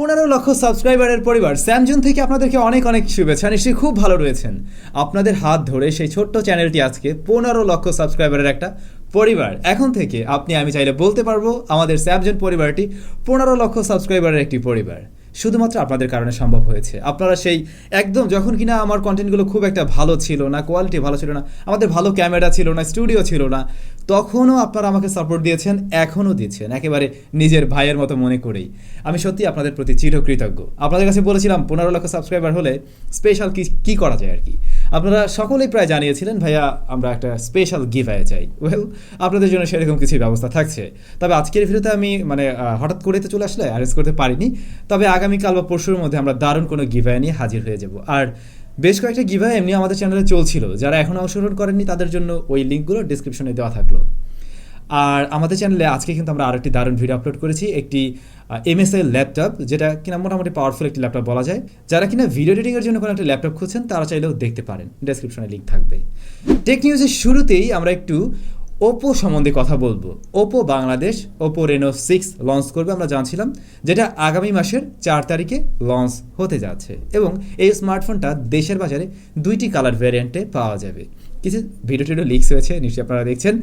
15 লক্ষ সাবস্ক্রাইবারের পরিবার স্যামজুন থেকে আপনাদেরকে অনেক অনেক শুভেচ্ছা। নিশ্চয়ই খুব ভালো রয়েছেন। আপনাদের হাত ধরে সেই ছোট্ট চ্যানেলটি আজকে 15 লক্ষ সাবস্ক্রাইবারের একটা পরিবার। এখন থেকে আমি চাইলে বলতে পারবো আমাদের স্যামজুন পরিবারটি 15 লক্ষ সাবস্ক্রাইবারের একটি পরিবার। শুধুমাত্র আপনাদের কারণে সম্ভব হয়েছে। আপনারা সেই একদম যখন কিনা আমার কন্টেন্টগুলো খুব একটা ভালো ছিল না, কোয়ালিটি ভালো ছিল না, আমাদের ভালো ক্যামেরা ছিল না, স্টুডিও ছিল না, তখনও আপনারা আমাকে সাপোর্ট দিয়েছেন, এখনও দিচ্ছেন, একেবারে নিজের ভাইয়ের মতো মনে করেই। আমি সত্যি আপনাদের প্রতি চিরকৃতজ্ঞ। আপনাদের কাছে বলেছিলাম 15 লক্ষ সাবস্ক্রাইবার হলে স্পেশাল কী করা যায় আর কি। আপনারা সকলেই প্রায় জানিয়েছিলেন ভাইয়া আমরা একটা স্পেশাল গিভঅ্যাওয়ে চাই। ওয়েল, আপনাদের জন্য সেরকম কিছুই ব্যবস্থা থাকছে। তবে আজকের ভিডিওতে আমি হঠাৎ করে তো চলে আসলে অ্যারেঞ্জ করতে পারিনি। তবে আগামীকাল বা পরশুর মধ্যে আমরা দারুণ কোনো গিভঅ্যাওয়ে নিয়ে হাজির হয়ে যাব। আর বেশ কয়েকটা গিভঅ্যাওয়ে এমনি আমাদের চ্যানেলে চলছিল, যারা এখনও অংশগ্রহণ করেননি তাদের জন্য ওই লিঙ্কগুলো ডিসক্রিপশনে দেওয়া থাকলো। আর আমাদের চ্যানেলে আজকে কিন্তু আমরা আরেকটি দারুণ ভিডিও আপলোড করেছি, একটি MSI ল্যাপটপ, যেটা কিনা মোটামুটি পাওয়ারফুল একটি ল্যাপটপ বলা যায়। যারা কিনা ভিডিও এডিটিংয়ের জন্য কোনো একটা ল্যাপটপ খুঁজছেন তারা চাইলেও দেখতে পারেন, ডেসক্রিপশনে লিঙ্ক থাকবে। টেক নিউজের শুরুতেই আমরা একটু ওপো সম্বন্ধে কথা বলবো। Oppo Bangladesh Oppo Reno 6 launch করবে আমরা জানছিলাম, যেটা আগামী মাসের 4 তারিখে লঞ্চ হতে যাচ্ছে। এবং এই স্মার্টফোনটা দেশের বাজারে 2টি কালার ভ্যারিয়েন্টে পাওয়া যাবে। কিছু ভিডিও লিক্স হয়েছে, নিশ্চয়ই আপনারা দেখছেন।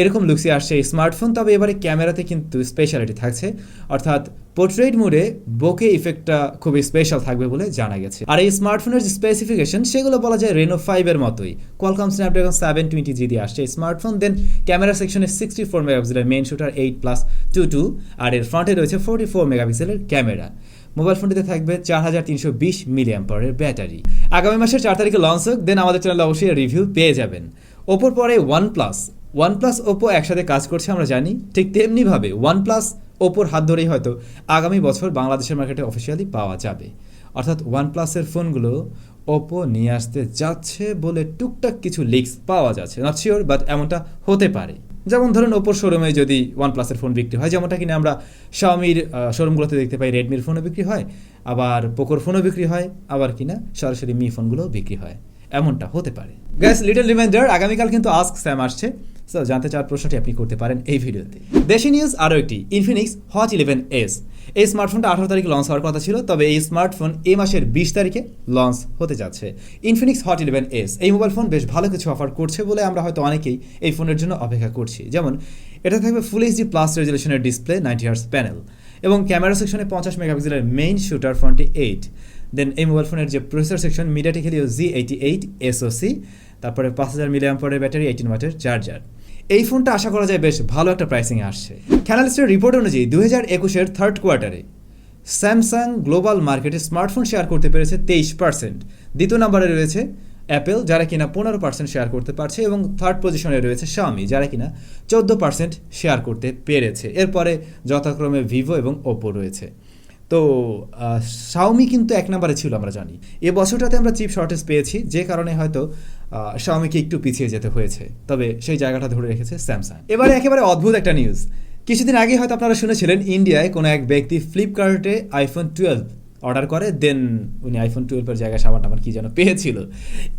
এরকম লুকসে আসছে এই স্মার্টফোন। তবে এবারে ক্যামেরাতে কিন্তু স্পেশালিটি থাকছে, অর্থাৎ পোর্ট্রেট মোডে বোকে ইফেক্টটা খুবই স্পেশাল থাকবে বলে জানা গেছে। আর এই স্মার্টফোনের যে স্পেসিফিকেশন সেগুলো বলা যায় রেনো 5-এর মতোই। কোয়ালকম স্ন্যাপড্রাগন 720G দিয়ে আসছে এই স্মার্টফোন। দেন ক্যামেরা সেকশনে 64 মেগাপিক্সেলের মেইন শুটার 8+22, আর এর ফ্রন্টে রয়েছে 44 মেগাপিক্সেলের ক্যামেরা। মোবাইল ফোনটিতে থাকবে 4320 মিলিঅ্যাম্পিয়ারের ব্যাটারি। আগামী মাসের 4 তারিখে লঞ্চ হোক, দেন আমাদের চ্যানেলে অবশ্যই রিভিউ পেয়ে যাবেন। ওপোর পরে ওয়ানপ্লাস ওপো একসাথে কাজ করছে আমরা জানি। ঠিক তেমনিভাবে ওয়ানপ্লাস ওপোর হাত ধরেই হয়তো আগামী বছর বাংলাদেশের মার্কেটে অফিসিয়ালি পাওয়া যাবে। অর্থাৎ ওয়ানপ্লাসের ফোনগুলো ওপো নিয়ে আসতে যাচ্ছে বলে টুকটাক কিছু লিক্স পাওয়া যাচ্ছে। নট শিওর, বাট এমনটা হতে পারে। যেমন ধরুন ওপোর শোরুমে যদি ওয়ানপ্লাসের ফোন বিক্রি হয়, যেমনটা কিনা আমরা শাওমির শোরুমগুলোতে দেখতে পাই, রেডমির ফোনও বিক্রি হয়, আবার পোকোর ফোনও বিক্রি হয়, আবার কিনা সরাসরি মি ফোনগুলোও বিক্রি হয়, এমনটা হতে পারে। গাইস, লিটল রিমাইন্ডার, আগামীকাল কিন্তু আস্ক স্যাম আসছে। সো জানতে চাওয়ার প্রশ্নটি আপনি করতে পারেন এই ভিডিওতে। দেশি নিউজ আরও একটি, ইনফিনিক্স হট 11s। এই স্মার্টফোনটা 18 তারিখে লঞ্চ হওয়ার কথা ছিল, তবে এই স্মার্টফোন এই মাসের 20 তারিখে লঞ্চ হতে যাচ্ছে। ইনফিনিক্স হট 11s এই মোবাইল ফোন বেশ ভালো কিছু অফার করছে বলে আমরা হয়তো অনেকেই এই ফোনের জন্য অপেক্ষা করছি। যেমন এটা থাকবে ফুল এইচডি প্লাস রেজুলেশনের ডিসপ্লে, 90Hz প্যানেল, এবং ক্যামেরা সেকশনে 50 মেগাপিক্সেলের মেইন শুটার 48। দেন এই মোবাইল ফোনের যে processor section, MediaTek Helio Z88 SoC, তারপরে 5000 মিলিঅ্যাম্পিয়ারের ব্যাটারি, 18 ওয়াটের চার্জার। এই ফোনটা আশা করা যায় বেশ ভালো একটা প্রাইসিংয়ে আসছে। ক্যানালিস্টের রিপোর্ট অনুযায়ী 2021-এর থার্ড কোয়ার্টারে স্যামসাং গ্লোবাল মার্কেটে স্মার্টফোন শেয়ার করতে পেরেছে 23%। দ্বিতীয় নম্বরে রয়েছে অ্যাপেল, যারা কিনা 15% শেয়ার করতে পারছে, এবং থার্ড পজিশনে রয়েছে শাওমি, যারা কিনা 14% শেয়ার করতে পেরেছে। এরপরে যথাক্রমে ভিভো এবং ওপো রয়েছে। তো শাওমি কিন্তু 1 নম্বরে ছিল আমরা জানি। এ বছরটাতে আমরা চিপ শর্টেজ পেয়েছি, যে কারণে হয়তো শাওমিকে একটু পিছিয়ে যেতে হয়েছে, তবে সেই জায়গাটা ধরে রেখেছে স্যামসাং। এবারে একেবারে অদ্ভুত একটা নিউজ। কিছুদিন আগে হয়তো আপনারা শুনেছিলেন ইন্ডিয়ায় কোনো এক ব্যক্তি ফ্লিপকার্টে iPhone 12 অর্ডার করে, দেন উনি iPhone 12-এর জায়গায় সাবান টাবান কি যেন পেয়েছিল।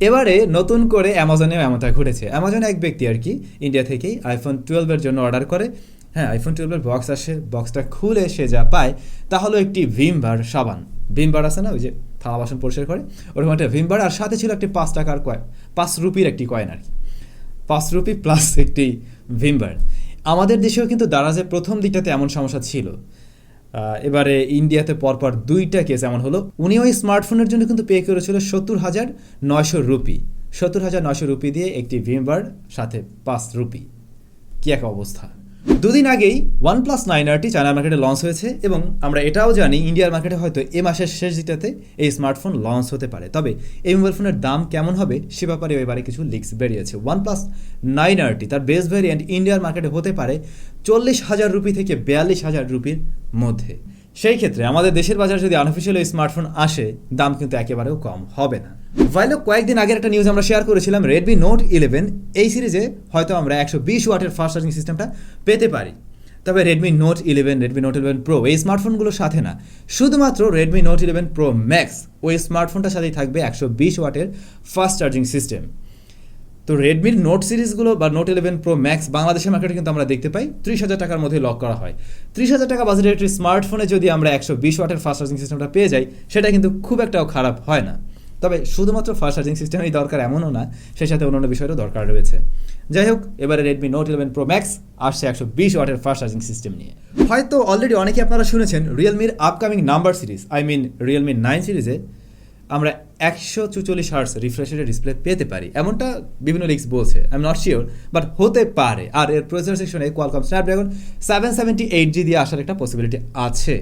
এবারে নতুন করে অ্যামাজনেও এমনটা ঘটেছে। অ্যামাজনে এক ব্যক্তি আর কি ইন্ডিয়া থেকেই iPhone 12-এর জন্য অর্ডার করে। হ্যাঁ, iPhone 12-এর বক্স আসে, বক্সটা খুলে সে যা পায় তা হলো একটি ভিমবার সাবান। ভিমবার আছে না, ওই যে থালা বাসন পরিষ্কার করে, ওরকম একটা ভিমবার, আর সাথে ছিল একটি 5 টাকার কয়েন, 5 রুপির একটি কয়েন আর কি, 5 রুপি প্লাস একটি ভিমবার। আমাদের দেশেও কিন্তু দারাজের প্রথম দিকটাতে এমন সমস্যা ছিল। এবারে ইন্ডিয়াতে পরপর 2টা কেস এমন হলো। উনি ওই স্মার্টফোনের জন্য কিন্তু পে করেছিল 70,900 রুপি। 70,900 রুপি দিয়ে একটি ভিমবার, সাথে 5 রুপি। কি এক অবস্থা! দুদিন আগেই OnePlus 9RT চায়না মার্কেটে লঞ্চ হয়েছে, এবং আমরা এটাও জানি ইন্ডিয়ার মার্কেটে হয়তো এ মাসের শেষ দিকটাতে এই স্মার্টফোন লঞ্চ হতে পারে। তবে এই মোবাইল ফোনের দাম কেমন হবে সে ব্যাপারে এবারে কিছু লিক্স বেরিয়েছে। OnePlus 9RT তার বেস ভ্যারিয়েন্ট ইন্ডিয়ার মার্কেটে হতে পারে 40,000 রুপি থেকে 42,000 রুপির মধ্যে। সেই ক্ষেত্রে আমাদের দেশের বাজারে যদি আনঅফিসিয়াল এই স্মার্টফোন আসে, দাম কিন্তু একেবারেও কম হবে না। ভাইলো, কয়েকদিন আগের একটা নিউজ আমরা শেয়ার করেছিলাম, Redmi Note 11 এই সিরিজে হয়তো আমরা 120 ওয়াটের ফাস্ট চার্জিং সিস্টেমটা পেতে পারি। তবে Redmi Note 11 Pro এই স্মার্টফোনগুলোর সাথে না, শুধুমাত্র Redmi Note 11 Pro Max ওই স্মার্টফোনটার সাথেই থাকবে 120 ওয়াটের ফাস্ট চার্জিং সিস্টেম। তো রেডমির নোট সিরিজগুলো বা নোট 11 প্রো ম্যাক্স বাংলাদেশের মার্কেটে কিন্তু আমরা দেখতে পাই 30,000 টাকার মধ্যে লক করা হয়। 30,000 টাকা বাজেটের একটি স্মার্টফোনে যদি আমরা 120 ওয়াটের ফাস্ট চার্জিং সিস্টেমটা পেয়ে যাই, সেটা কিন্তু খুব একটাও খারাপ হয় না। তবে শুধুমাত্র ফাস্ট চার্জিং সিস্টেমই দরকার এমনও না, সেই সাথে অন্যান্য বিষয়েরও দরকার রয়েছে। যাই হোক, এবারে রেডমি নোট 11 প্রো ম্যাক্স আসছে 120 ওয়াটের ফাস্ট চার্জিং সিস্টেম নিয়ে। হয়তো অলরেডি অনেকে আপনারা শুনেছেন রিয়েলমির আপকামিং নাম্বার সিরিজ, রিয়েলমি 9 সিরিজে আমরা 144 হার্টজ রিফ্রেশ রেটের ডিসপ্লে পেতে পারি, এমনটা বিভিন্ন লিক্স বলছে। I am not sure, but হতে পারে। আর এর প্রসেসর সেকশনে কোয়ালকম স্ন্যাপড্রাগন 778G দিয়ে আসার একটা পসিবিলিটি আছে।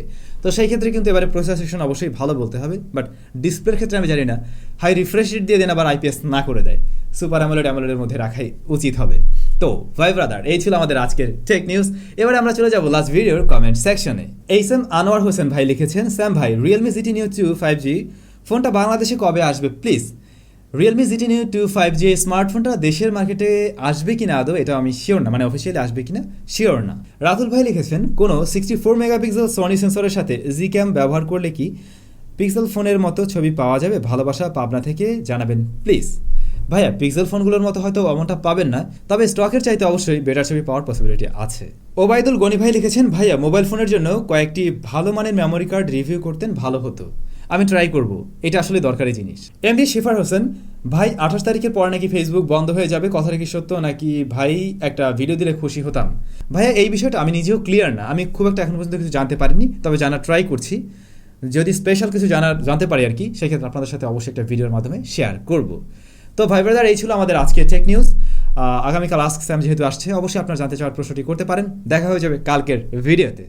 তো সেই ক্ষেত্রে কিন্তু এবারে প্রসেসর সেকশন অবশ্যই ভালো বলতে হবে, বাট ডিসপ্লের ক্ষেত্রে আমি জানি না হাই রিফ্রেশ রেট দিয়ে দেন আবার IPS না করে দেয়, সুপার অ্যামোলেডের মধ্যে রাখাই উচিত হবে। তো ভাই ব্রাদার, এই ছিল আমাদের আজকের টেক নিউজ। এবারে আমরা চলে যাবো লাস্ট ভিডিওর কমেন্ট সেকশনে। এইসএম আনোয়ার হোসেন ভাই লিখেছেন, স্যাম ভাই রিয়েলমি GT Neo 2 5G ফোনটা বাংলাদেশে কবে আসবে please? Realme GT Neo 2 5G স্মার্টফোনটা দেশের মার্কেটে আসবে কিনা আদৌ এটা আমি শিওর না, মানে অফিসিয়ালি আসবে কিনা শিওর না। রাতুল ভাই লিখেছেন, কোনো 64 মেগাপিক্সেল সনি সেন্সরের সাথে জি ক্যাম ব্যবহার করলে কি পিক্সেল ফোনের মতো ছবি পাওয়া যাবে? ভালোবাসা, পাবনা থেকে জানাবেন প্লিজ। ভাইয়া, পিক্সেল ফোনগুলোর মতো হয়তো অমনটা পাবেন না, তবে স্টকের চাইতে অবশ্যই বেটার ছবি পাওয়ার পসিবিলিটি আছে। ওবায়দুল গনি ভাই লিখেছেন, ভাইয়া মোবাইল ফোনের জন্য কয়েকটি ভালো মানের মেমোরি কার্ড রিভিউ করতেন ভালো হতো, আমি ট্রাই করব, এটা আসলে দরকারি জিনিস। এমডি শিফার হোসেন ভাই, 28 তারিখের পর নাকি ফেসবুক বন্ধ হয়ে যাবে, কথাটা কি সত্য নাকি? ভাই একটা ভিডিও দিলে খুশি হতাম। ভাইয়া, এই বিষয়টা আমি নিজেও ক্লিয়ার না, আমি খুব একটা এখন পর্যন্ত কিছু জানতে পারিনি, তবে জানার ট্রাই করছি। যদি স্পেশাল কিছু জানতে পারি আর কি, সেক্ষেত্রে আপনাদের সাথে অবশ্যই একটা ভিডিওর মাধ্যমে শেয়ার করব। তো ভাই ব্রাদার, এই ছিল আমাদের আজকে টেক নিউজ। আগামীকাল আস্ক স্যাম যেহেতু আসছে, অবশ্যই আপনারা জানতে চাওয়ার প্রশ্নটি করতে পারেন। দেখা হয়ে যাবে কালকের ভিডিওতে।